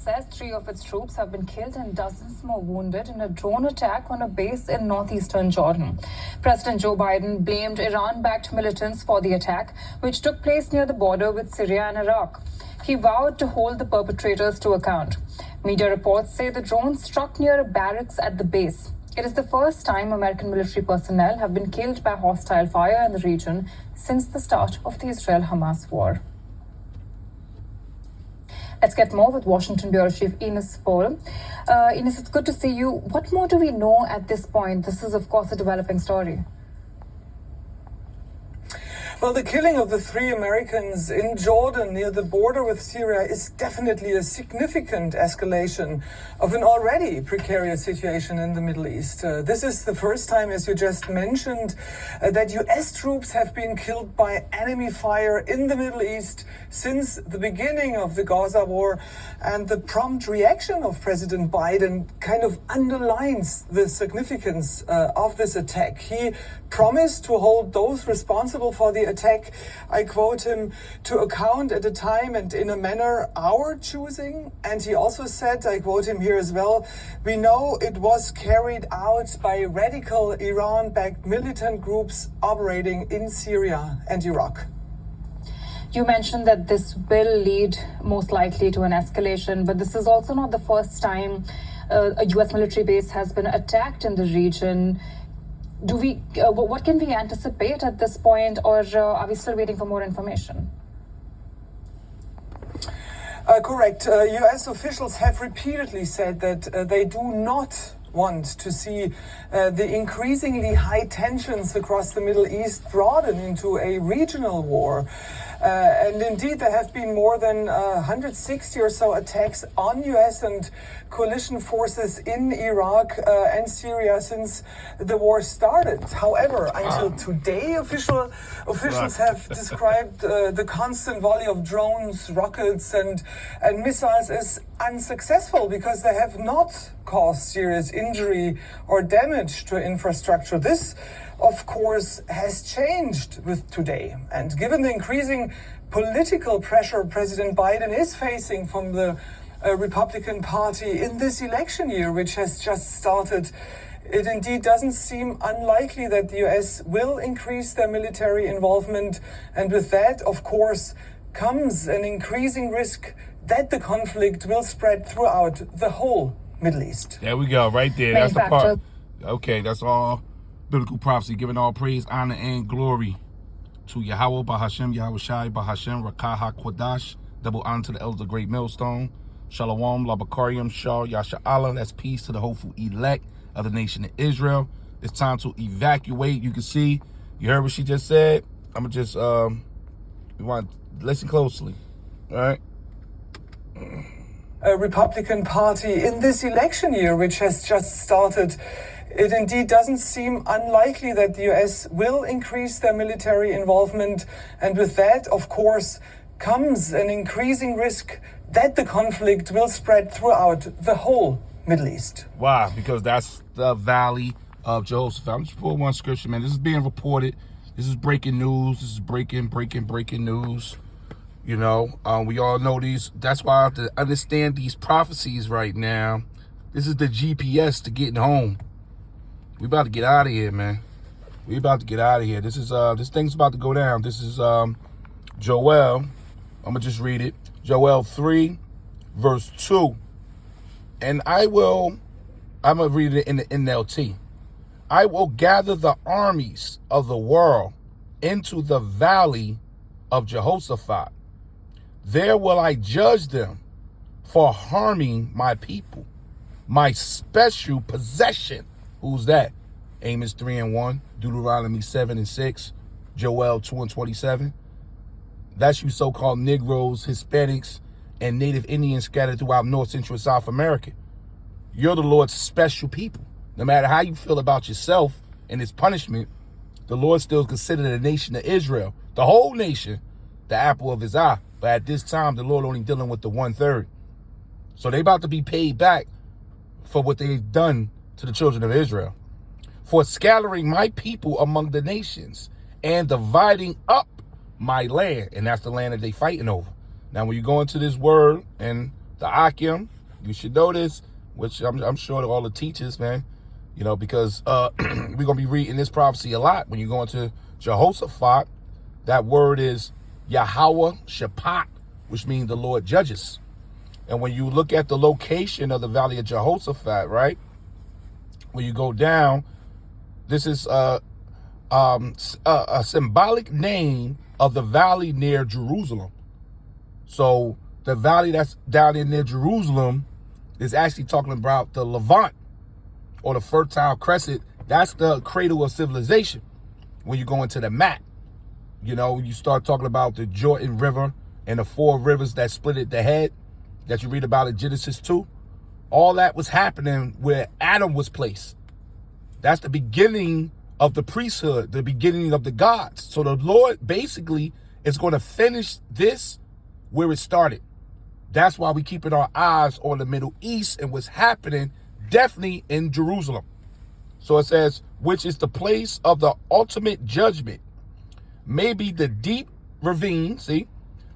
says 3 of its troops have been killed and dozens more wounded in a drone attack on a base in northeastern Jordan. President Joe Biden blamed Iran-backed militants for the attack, which took place near the border with Syria and Iraq. He vowed to hold the perpetrators to account. Media reports say the drone struck near a barracks at the base. It is the first time American military personnel have been killed by hostile fire in the region since the start of the Israel-Hamas war. Let's get more with Washington Bureau Chief Ines Paul. Ines, it's good to see you. What more do we know at this point? This is, of course, a developing story. Well, the killing of the 3 Americans in Jordan near the border with Syria is definitely a significant escalation of an already precarious situation in the Middle East. This is the first time, as you just mentioned, that U.S. troops have been killed by enemy fire in the Middle East since the beginning of the Gaza war. And the prompt reaction of President Biden kind of underlines the significance of this attack. He promised to hold those responsible for the attack, I quote him, to account at a time and in a manner our choosing. And he also said, I quote him here as well, we know it was carried out by radical Iran-backed militant groups operating in Syria and Iraq. You mentioned that this will lead most likely to an escalation, but this is also not the first time a U.S. military base has been attacked in the region. What can we anticipate at this point, or are we still waiting for more information? Correct. U.S. officials have repeatedly said that they do not want to see the increasingly high tensions across the Middle East broaden into a regional war. And indeed, there have been more than 160 or so attacks on U.S. and coalition forces in Iraq and Syria since the war started. However, until today, officials have described the constant volley of drones, rockets, and missiles as unsuccessful because they have not caused serious injury or damage to infrastructure. This, of course, has changed with today. And given the increasing political pressure President Biden is facing from the Republican Party in this election year, which has just started, it indeed doesn't seem unlikely that the US will increase their military involvement. And with that, of course, comes an increasing risk that the conflict will spread throughout the whole Middle East. There we go, right there. That's the part. Okay, that's all biblical prophecy, giving all praise, honor, and glory to Yahweh, Bahashem, Yahweh Shai, Bahashem, Rakah HaKodash. Double honor to the elders of Great Millstone. Shalom, Labakariam, Shah, Yasha Allah. That's peace to the hopeful elect of the nation of Israel. It's time to evacuate. You can see, you heard what she just said. I'm going to just, you want to listen closely, all right? Republican Party in this election year, which has just started, it indeed doesn't seem unlikely that the US will increase their military involvement. And with that, of course, comes an increasing risk that the conflict will spread throughout the whole Middle East. Why? Because that's the valley of Jehoshaphat. I'm just pulling one scripture, man. This is being reported. This is breaking news. This is breaking news. You know, we all know these. That's why I have to understand these prophecies right now. This is the GPS to getting home. We about to get out of here, man. We about to get out of here. This is this thing's about to go down. This is Joel. I'm gonna just read it. Joel 3, verse 2. And I'm gonna read it in the NLT. I will gather the armies of the world into the valley of Jehoshaphat. There will I judge them for harming my people, my special possession. Who's that? Amos 3:1, Deuteronomy 7:6, Joel 2:27. That's you so-called Negroes, Hispanics, and Native Indians scattered throughout North, Central, and South America. You're the Lord's special people. No matter how you feel about yourself and its punishment, the Lord still considered the nation of Israel, the whole nation, the apple of his eye. But at this time, the Lord only dealing with the 1/3. So they about to be paid back for what they've done to the children of Israel, for scattering my people among the nations and dividing up my land. And that's the land that they fighting over. Now, when you go into this word and the Akim, You should know this, which I'm sure that all the teachers, man, you know, because we're going to be reading this prophecy a lot. When you go into Jehoshaphat, that word is Yahweh Shaphat, which means the Lord judges. And when you look at the location of the valley of Jehoshaphat, right, when you go down, this is a symbolic name of the valley near Jerusalem. So the valley that's down in near Jerusalem is actually talking about the Levant or the Fertile Crescent. That's the cradle of civilization. When you go into the map, you know, you start talking about the Jordan River and the 4 rivers that split at the head that you read about in Genesis 2. All that was happening where Adam was placed. That's the beginning of the priesthood, the beginning of the gods. So the Lord basically is going to finish this where it started. That's why we keeping our eyes on the Middle East and what's happening definitely in Jerusalem. So it says, which is the place of the ultimate judgment, maybe the deep ravine, see,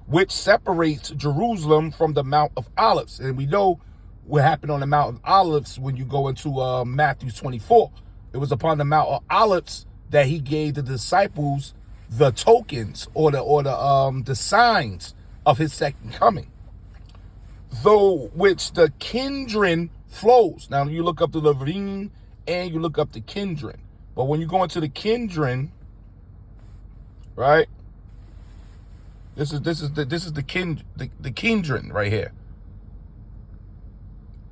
which separates Jerusalem from the Mount of Olives. And we know what happened on the Mount of Olives when you go into Matthew 24. It was upon the Mount of Olives that he gave the disciples the tokens or the signs of his second coming. Though which the Kidron flows. Now you look up the ravine and you look up the Kidron. But when you go into the Kidron, right? This is the Kidron right here.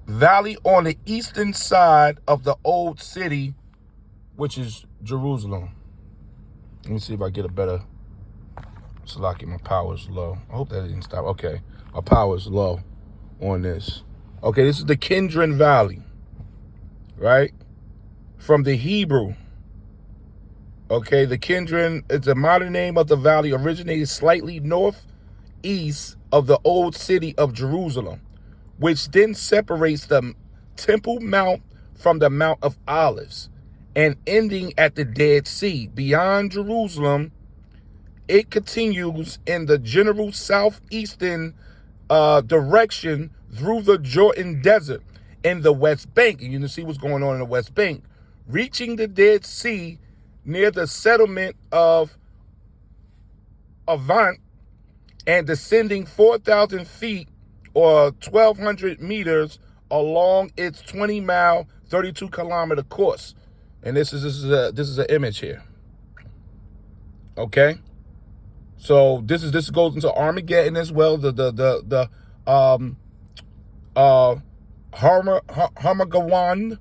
Valley on the eastern side of the old city, which is Jerusalem. Let me see if I get a better. Salaki, my power is low. I hope that didn't stop. Okay, my power is low on this. Okay, this is the Kidron Valley, right? From the Hebrew. Okay, the Kidron is the modern name of the valley, originated slightly northeast of the old city of Jerusalem, which then separates the Temple Mount from the Mount of Olives, and ending at the Dead Sea. Beyond Jerusalem, it continues in the general southeastern direction through the Jordan Desert in the West Bank. And you can see what's going on in the West Bank, reaching the Dead Sea near the settlement of Avant and descending 4,000 feet or 1,200 meters along its 20-mile, 32-kilometer course. And this is an image here. Okay, so this goes into Armageddon as well. The Harmagawan,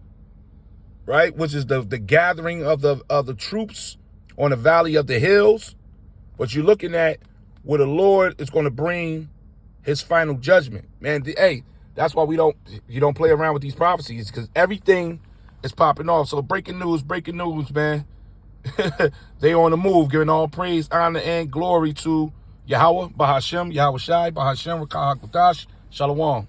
right, which is the gathering of the troops on the Valley of the Hills. But you're looking at where the Lord is going to bring his final judgment, man. Hey, that's why you don't play around with these prophecies, because everything is popping off. So breaking news, man. They on the move, giving all praise, honor, and glory to Yahweh, Bahashem, Yahweh Shai, Bahashem, Rakah HaKodash, Shalom.